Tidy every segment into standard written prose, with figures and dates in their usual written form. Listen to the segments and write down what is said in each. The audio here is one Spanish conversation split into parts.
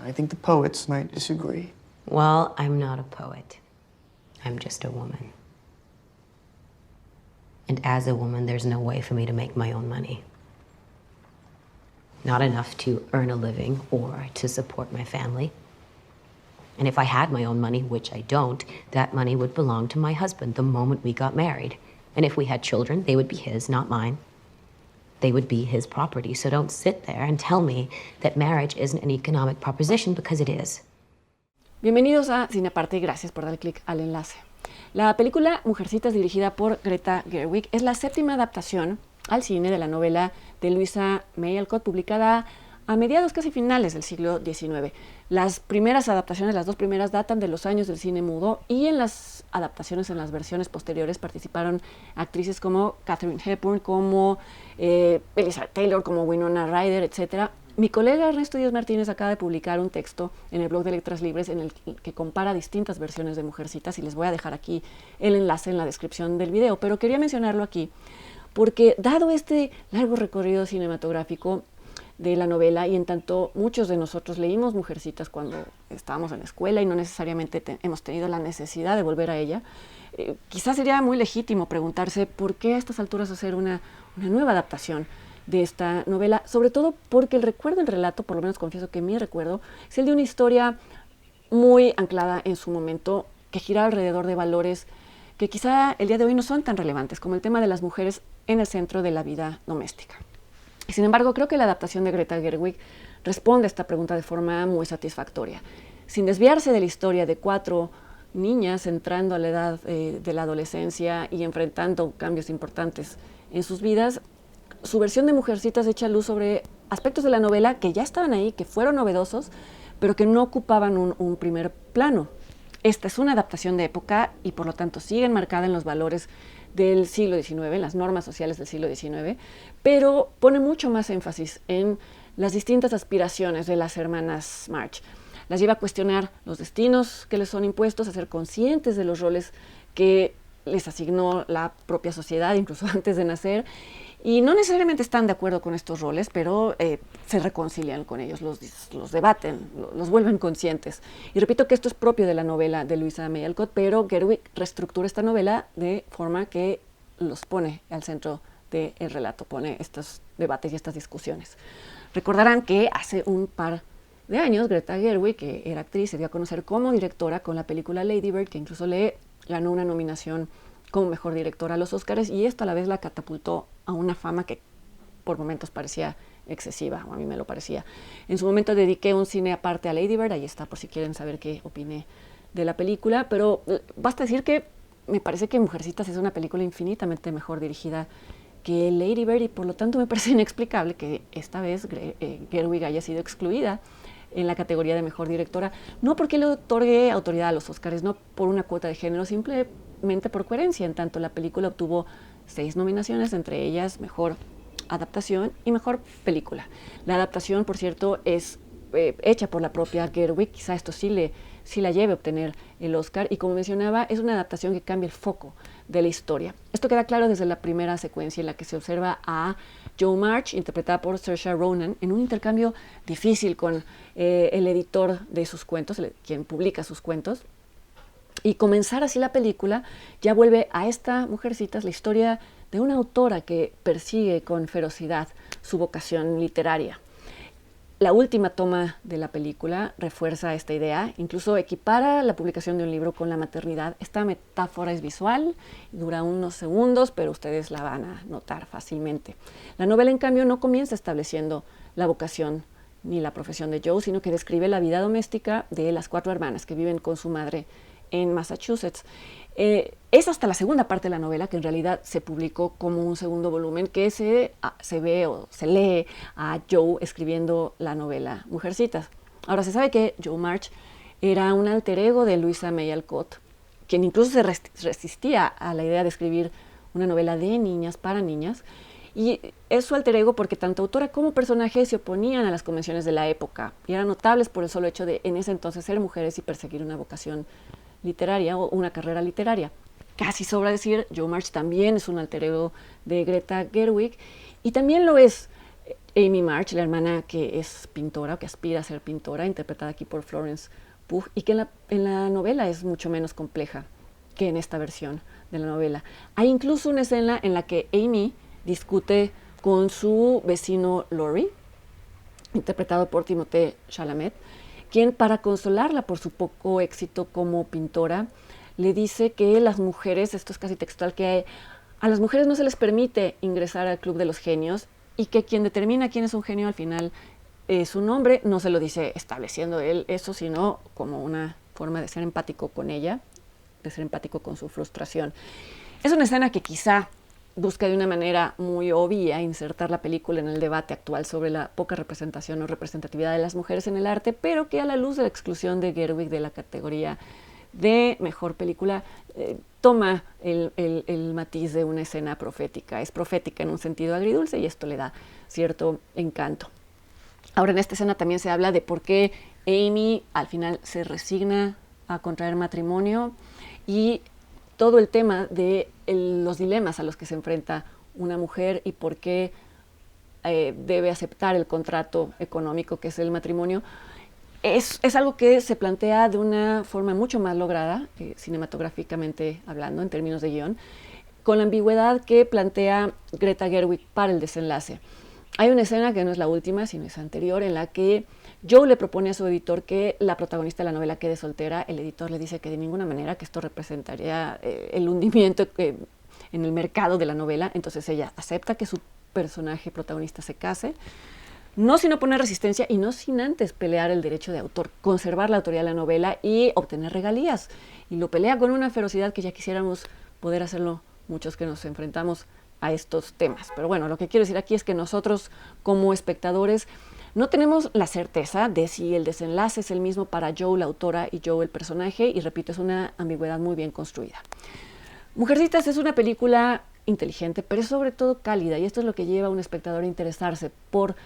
I think the poets might disagree. Well, I'm not a poet. I'm just a woman. And as a woman, there's no way for me to make my own money. Not enough to earn a living or to support my family. And if I had my own money, which I don't, that money would belong to my husband the moment we got married. And if we had children, they would be his, not mine. They would be his property. So don't sit there and tell me that marriage isn't an economic proposition, because it is. Bienvenidos a Cine Aparte y gracias por dar clic al enlace. La película Mujercitas, dirigida por Greta Gerwig, es la séptima adaptación al cine de la novela de Louisa May Alcott, publicada a mediados, casi finales del siglo XIX. Las primeras adaptaciones, las dos primeras, datan de los años del cine mudo, y en las adaptaciones, en las versiones posteriores, participaron actrices como Katharine Hepburn, como Elizabeth Taylor, como Winona Ryder, etc. Mi colega Ernesto Díaz Martínez acaba de publicar un texto en el blog de Letras Libres en el que compara distintas versiones de Mujercitas, y les voy a dejar aquí el enlace en la descripción del video, pero quería mencionarlo aquí porque, dado este largo recorrido cinematográfico de la novela, y en tanto muchos de nosotros leímos Mujercitas cuando estábamos en la escuela y no necesariamente hemos tenido la necesidad de volver a ella, quizás sería muy legítimo preguntarse por qué a estas alturas hacer una nueva adaptación de esta novela, sobre todo porque el recuerdo del relato, por lo menos confieso que mi recuerdo, es el de una historia muy anclada en su momento, que gira alrededor de valores que quizá el día de hoy no son tan relevantes, como el tema de las mujeres en el centro de la vida doméstica. Y sin embargo, creo que la adaptación de Greta Gerwig responde a esta pregunta de forma muy satisfactoria. Sin desviarse de la historia de 4 niñas entrando a la edad de la adolescencia y enfrentando cambios importantes en sus vidas, su versión de Mujercitas echa luz sobre aspectos de la novela que ya estaban ahí, que fueron novedosos, pero que no ocupaban un primer plano. Esta es una adaptación de época y por lo tanto sigue enmarcada en los valores del siglo XIX, en las normas sociales del siglo XIX, pero pone mucho más énfasis en las distintas aspiraciones de las hermanas March. Las lleva a cuestionar los destinos que les son impuestos, a ser conscientes de los roles que les asignó la propia sociedad, incluso antes de nacer, y no necesariamente están de acuerdo con estos roles, pero se reconcilian con ellos, los debaten, los vuelven conscientes. Y repito que esto es propio de la novela de Louisa May Alcott, pero Gerwig reestructura esta novela de forma que los pone al centro del relato, pone estos debates y estas discusiones. Recordarán que hace un par de años Greta Gerwig, que era actriz, se dio a conocer como directora con la película Lady Bird, que incluso le ganó una nominación como mejor directora a los Óscares, y esto a la vez la catapultó a una fama que por momentos parecía excesiva, o a mí me lo parecía. En su momento dediqué un cine aparte a Lady Bird, ahí está por si quieren saber qué opiné de la película, pero basta decir que me parece que Mujercitas es una película infinitamente mejor dirigida que Lady Bird, y por lo tanto me parece inexplicable que esta vez Gerwig haya sido excluida en la categoría de mejor directora, no porque le otorgue autoridad a los Óscares, no por una cuota de género, simplemente por coherencia. En tanto, la película obtuvo 6 nominaciones, entre ellas mejor adaptación y mejor película. La adaptación, por cierto, es hecha por la propia Gerwig, quizá esto sí la lleve a obtener el Oscar, y como mencionaba, es una adaptación que cambia el foco de la historia. Esto queda claro desde la primera secuencia en la que se observa a Jo March, interpretada por Saoirse Ronan, en un intercambio difícil con el editor de sus cuentos, quien publica sus cuentos, y comenzar así la película ya vuelve a esta Mujercitas la historia de una autora que persigue con ferocidad su vocación literaria. La última toma de la película refuerza esta idea, incluso equipara la publicación de un libro con la maternidad. Esta metáfora es visual, dura unos segundos, pero ustedes la van a notar fácilmente. La novela, en cambio, no comienza estableciendo la vocación ni la profesión de Jo, sino que describe la vida doméstica de las 4 hermanas que viven con su madre en Massachusetts. Es hasta la segunda parte de la novela, que en realidad se publicó como un segundo volumen, que se ve o se lee a Jo escribiendo la novela Mujercitas. Ahora, se sabe que Jo March era un alter ego de Louisa May Alcott, quien incluso se resistía a la idea de escribir una novela de niñas para niñas, y es su alter ego porque tanto autora como personaje se oponían a las convenciones de la época y eran notables por el solo hecho de en ese entonces ser mujeres y perseguir una vocación literaria o una carrera literaria. Casi sobra decir, Jo March también es un alter ego de Greta Gerwig, y también lo es Amy March, la hermana que es pintora o que aspira a ser pintora, interpretada aquí por Florence Pugh, y que en la novela es mucho menos compleja que en esta versión de la novela. Hay incluso una escena en la que Amy discute con su vecino Laurie, interpretado por Timothée Chalamet, quien, para consolarla por su poco éxito como pintora, le dice que las mujeres, esto es casi textual, que a las mujeres no se les permite ingresar al club de los genios y que quien determina quién es un genio al final es un hombre. No se lo dice estableciendo él eso, sino como una forma de ser empático con ella, de ser empático con su frustración. Es una escena que quizá busca de una manera muy obvia insertar la película en el debate actual sobre la poca representación o representatividad de las mujeres en el arte, pero que a la luz de la exclusión de Gerwig de la categoría de mejor película, toma el matiz de una escena profética. Es profética en un sentido agridulce y esto le da cierto encanto. Ahora, en esta escena también se habla de por qué Amy al final se resigna a contraer matrimonio y todo el tema de los dilemas a los que se enfrenta una mujer y por qué debe aceptar el contrato económico que es el matrimonio. Es algo que se plantea de una forma mucho más lograda, cinematográficamente hablando, en términos de guión, con la ambigüedad que plantea Greta Gerwig para el desenlace. Hay una escena que no es la última, sino es anterior, en la que Joe le propone a su editor que la protagonista de la novela quede soltera. El editor le dice que de ninguna manera, que esto representaría el hundimiento en el mercado de la novela. Entonces ella acepta que su personaje protagonista se case, no sin oponer resistencia y no sin antes pelear el derecho de autor, conservar la autoría de la novela y obtener regalías. Y lo pelea con una ferocidad que ya quisiéramos poder hacerlo muchos que nos enfrentamos a estos temas. Pero bueno, lo que quiero decir aquí es que nosotros como espectadores no tenemos la certeza de si el desenlace es el mismo para Joe, la autora, y Joe, el personaje, y repito, es una ambigüedad muy bien construida. Mujercitas es una película inteligente, pero es sobre todo cálida, y esto es lo que lleva a un espectador a interesarse por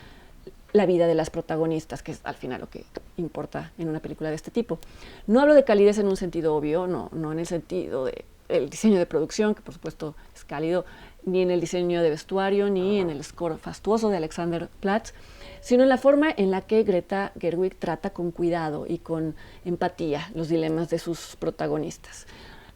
la vida de las protagonistas, que es al final lo que importa en una película de este tipo. No hablo de calidez en un sentido obvio, no en el sentido del diseño de producción, que por supuesto es cálido, ni en el diseño de vestuario, ni en el score fastuoso de Alexander Platz, sino en la forma en la que Greta Gerwig trata con cuidado y con empatía los dilemas de sus protagonistas.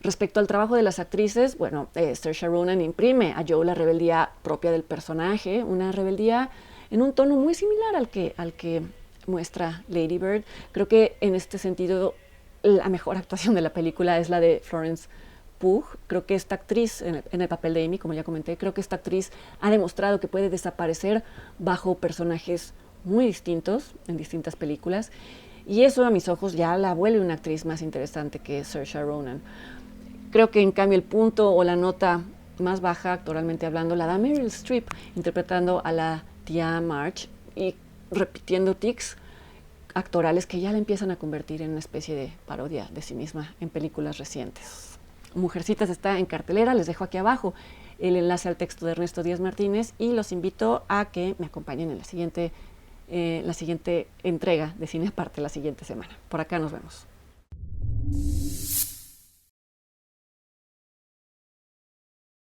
Respecto al trabajo de las actrices, bueno, Saoirse Ronan imprime a Joe la rebeldía propia del personaje, una rebeldía en un tono muy similar al que muestra Lady Bird. Creo que en este sentido la mejor actuación de la película es la de Florence Pugh. Creo que esta actriz, en el papel de Amy, como ya comenté, creo que esta actriz ha demostrado que puede desaparecer bajo personajes muy distintos en distintas películas, y eso a mis ojos ya la vuelve una actriz más interesante que Saoirse Ronan. Creo que en cambio el punto o la nota más baja, actoralmente hablando, la da Meryl Streep, interpretando a la tía March y repitiendo tics actorales que ya la empiezan a convertir en una especie de parodia de sí misma en películas recientes. Mujercitas está en cartelera, les dejo aquí abajo el enlace al texto de Ernesto Díaz Martínez y los invito a que me acompañen en la siguiente entrega de Cine Aparte la siguiente semana. Por acá nos vemos.